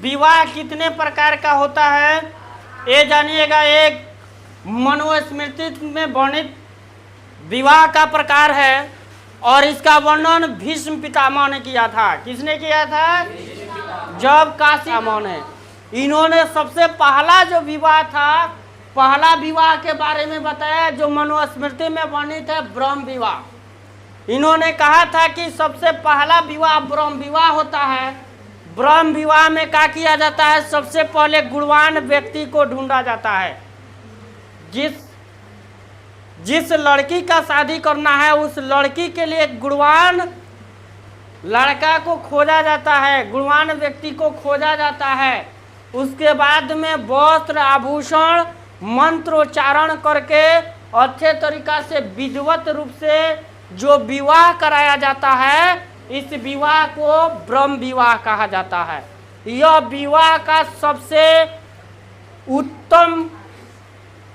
विवाह कितने प्रकार का होता है ये जानिएगा। एक मनुस्मृति में वर्णित विवाह का प्रकार है और इसका वर्णन भीष्म पितामह ने किया था। किसने किया था? जब काशी पितामह ने, इन्होंने सबसे पहला जो विवाह था, पहला विवाह के बारे में बताया जो मनुस्मृति में वर्णित है, ब्रह्म विवाह। इन्होंने कहा था कि सबसे पहला विवाह ब्रह्म विवाह होता है। ब्रह्म विवाह में क्या किया जाता है? सबसे पहले गुणवान व्यक्ति को ढूंढा जाता है। जिस लड़की का शादी करना है उस लड़की के लिए गुणवान लड़का को खोजा जाता है, गुणवान व्यक्ति को खोजा जाता है। उसके बाद में वस्त्र आभूषण मंत्रोच्चारण करके अच्छे तरीका से विधिवत रूप से जो विवाह कराया जाता है, इस विवाह को ब्रह्म विवाह कहा जाता है। यह विवाह का सबसे उत्तम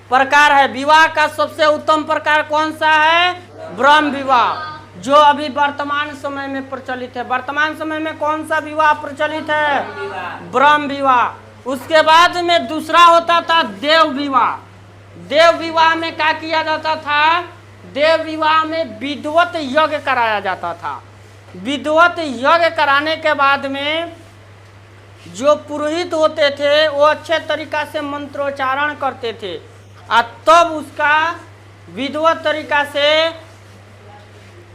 प्रकार है। विवाह का सबसे उत्तम प्रकार कौन सा है? ब्रह्म विवाह, जो अभी वर्तमान समय में प्रचलित है। वर्तमान समय में कौन सा विवाह प्रचलित है? ब्रह्म विवाह। उसके बाद में दूसरा होता था देव विवाह। देव विवाह में क्या किया जाता था? देव विवाह में विधिवत यज्ञ कराया जाता था। विधिवत यज्ञ कराने के बाद में जो पुरोहित होते थे वो अच्छे तरीका से मंत्रोच्चारण करते थे और तब उसका विधिवत तरीका से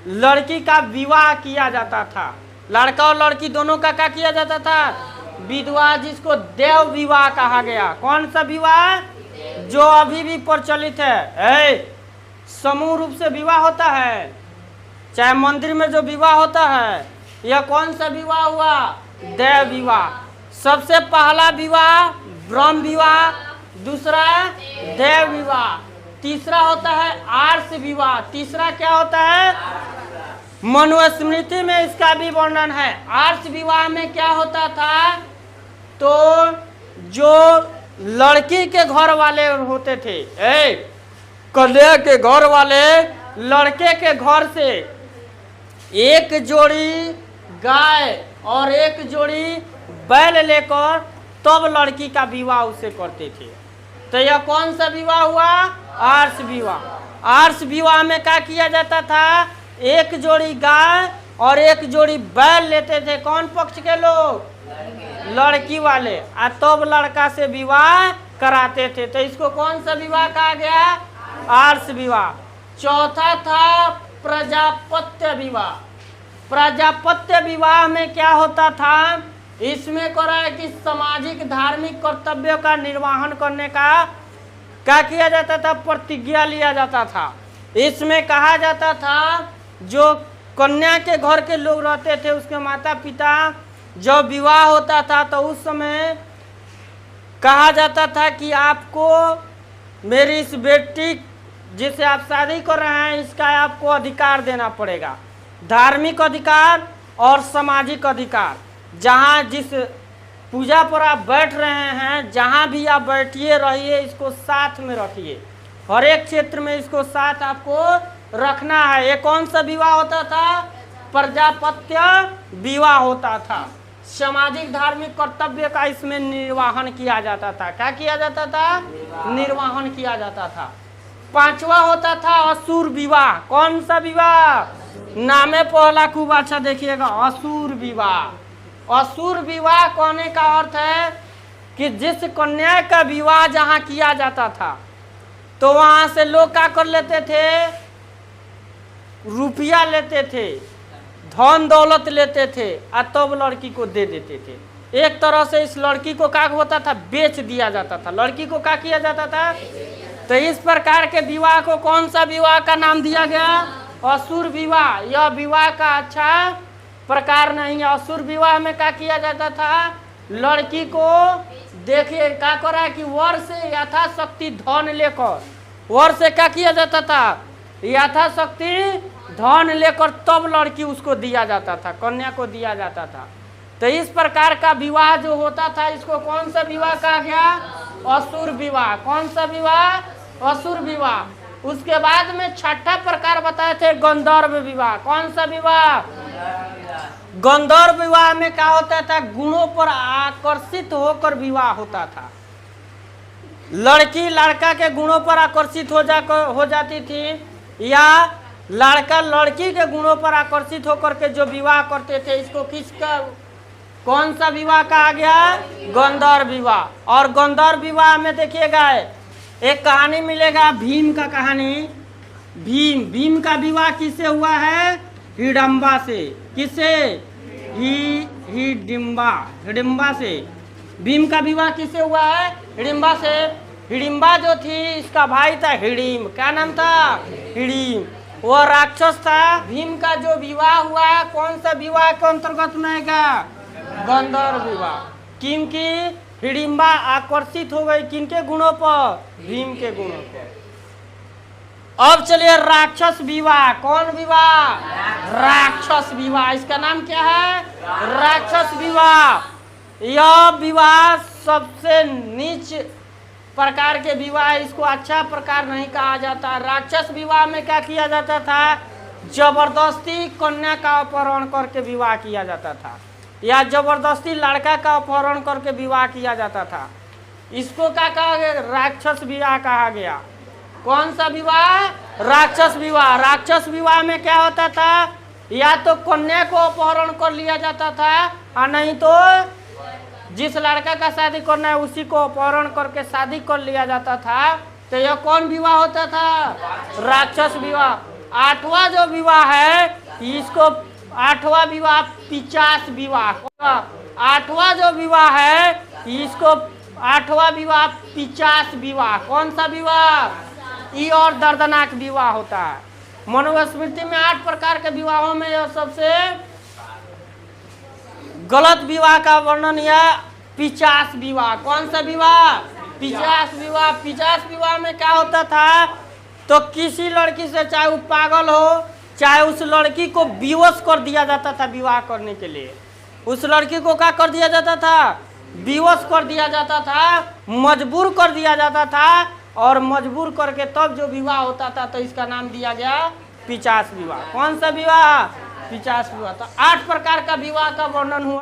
लड़की का विवाह किया जाता था। लड़का और लड़की दोनों का क्या किया जाता था? विवाह, जिसको देव विवाह कहा गया। कौन सा विवाह? जो अभी भी प्रचलित है। समूह रूप से विवाह होता है, चाहे मंदिर में जो विवाह होता है, यह कौन सा विवाह हुआ? देव विवाह। सबसे पहला विवाह ब्रह्म विवाह, दूसरा देव विवाह, तीसरा होता है आर्ष विवाह। तीसरा क्या होता है? मनुस्मृति में इसका भी वर्णन है। आर्ष विवाह में क्या होता था? तो जो लड़की के घर वाले होते थे, कन्या के घर वाले लड़के के घर से एक जोड़ी गाय और एक जोड़ी बैल लेकर तब लड़की का विवाह उससे करते थे। तो यह कौन सा विवाह हुआ? आर्ष विवाह। आर्ष विवाह में क्या किया जाता था? एक जोड़ी गाय और एक जोड़ी बैल लेते थे। कौन पक्ष के लोग? लड़की वाले। और तब लड़का से विवाह कराते थे। तो इसको कौन सा विवाह कहा गया? आर्ष विवाह। चौथा था प्रजापत्य विवाह। प्रजापत्य विवाह में क्या होता था? इसमें करा है कि सामाजिक धार्मिक कर्तव्यों का निर्वहन करने का क्या किया जाता था? प्रतिज्ञा लिया जाता था। इसमें कहा जाता था जो कन्या के घर के लोग रहते थे, उसके माता पिता, जब विवाह होता था तो उस समय कहा जाता था कि आपको मेरी इस बेटी जिसे आप शादी कर रहे हैं इसका आपको अधिकार देना पड़ेगा। धार्मिक अधिकार और सामाजिक अधिकार। जहाँ जिस पूजा पर आप बैठ रहे हैं, जहाँ भी आप बैठिए रहिए, इसको साथ में रखिए। हर एक क्षेत्र में इसको साथ आपको रखना है। ये कौन सा विवाह होता था? प्रजापत्य विवाह होता था। सामाजिक धार्मिक कर्तव्य का इसमें निर्वहन किया जाता था। क्या किया जाता था? निर्वहन किया जाता था। पांचवा होता था असुर विवाह। कौन सा विवाह? नामे पहला खूब अच्छा देखिएगा, असुर विवाह। असुर विवाह कहने का अर्थ है कि जिस कन्या का विवाह जहाँ किया जाता था तो वहाँ से लोग क्या कर लेते थे? रुपया लेते थे, धन दौलत लेते थे और तब लड़की को दे देते थे। एक तरह से इस लड़की को क्या होता था? बेच दिया जाता था। लड़की को क्या किया जाता था? तो इस प्रकार के विवाह को कौन सा विवाह का नाम दिया गया? असुर विवाह। यह विवाह का अच्छा प्रकार नहीं है। असुर विवाह में क्या किया जाता था? लड़की को देखिए क्या करा कि वर से यथाशक्ति धन लेकर, वर से क्या किया जाता था? यथाशक्ति धन लेकर तब लड़की उसको दिया जाता था, कन्या को दिया जाता था। तो इस प्रकार का विवाह जो होता था इसको कौन सा विवाह कहा गया? असुर विवाह। कौन सा विवाह? असुर विवाह। उसके बाद में छठा प्रकार बताए थे गंधर्व विवाह। कौन सा विवाह? गंधर्व विवाह में क्या होता था, गुणों पर आकर्षित होकर विवाह होता था। लड़की लड़का के गुणों पर आकर्षित हो जाती थी, या लड़का लड़की के गुणों पर आकर्षित होकर के जो विवाह करते थे, इसको किसका कौन सा विवाह कहा गया, गंधर्व विवाह। और गंधर्व विवाह में देखिएगा एक कहानी मिलेगा, भीम का कहानी। भीम का विवाह किससे हुआ है, हिडिंबा से। किससे, हिडिंबा से। भीम का विवाह किससे हुआ है, हिडिंबा से। हिडिंबा जो थी, इसका भाई था हिडिम। क्या नाम था, हिडिम। वो राक्षस था। भीम का जो विवाह हुआ है, कौन सा विवाह के अंतर्गत में आएगा, गंधर्व विवाह। क्योंकि हिडिंबा आकर्षित हो गई किनके गुणों पर, भीम के गुणों पर। अब चलिए राक्षस विवाह। कौन विवाह, राक्षस विवाह। इसका नाम क्या है, राक्षस विवाह। यह विवाह सबसे नीच प्रकार के विवाह, इसको अच्छा प्रकार नहीं कहा जाता। राक्षस विवाह में क्या किया जाता था, जबरदस्ती कन्या का अपहरण करके विवाह किया जाता था, या जबरदस्ती लड़का का अपहरण करके विवाह किया जाता था। इसको क्या कहा गया, राक्षस विवाह कहा गया। कौन सा विवाह, राक्षस विवाह। राक्षस विवाह में क्या होता था, या तो कन्या को अपहरण कर लिया जाता था, और नहीं तो जिस लड़का का शादी करना है उसी को अपहरण करके शादी कर लिया जाता था। तो यह कौन विवाह होता था, राक्षस विवाह। आठवां जो विवाह है, इसको आठवां विवाह पिशाच विवाह। आठवां जो विवाह है, इसको आठवां विवाह पिशाच विवाह। कौन सा विवाह, ये और दर्दनाक विवाह होता है। मनुस्मृति में 8 प्रकार के विवाहों में यह सबसे गलत विवाह का वर्णन या पिशाच विवाह। कौन सा विवाह, पिशाच विवाह। पिशाच विवाह में क्या होता था, तो किसी लड़की से, चाहे वो पागल हो, चाहे उस लड़की को विवश कर दिया जाता था विवाह करने के लिए। उस लड़की को क्या कर दिया जाता था, विवश कर दिया जाता था, मजबूर कर दिया जाता था, और मजबूर करके तब जो विवाह होता था, तो इसका नाम दिया गया पिशाच विवाह। कौन सा विवाह, पिशाच विवाह। तो 8 प्रकार का विवाह का वर्णन हुआ।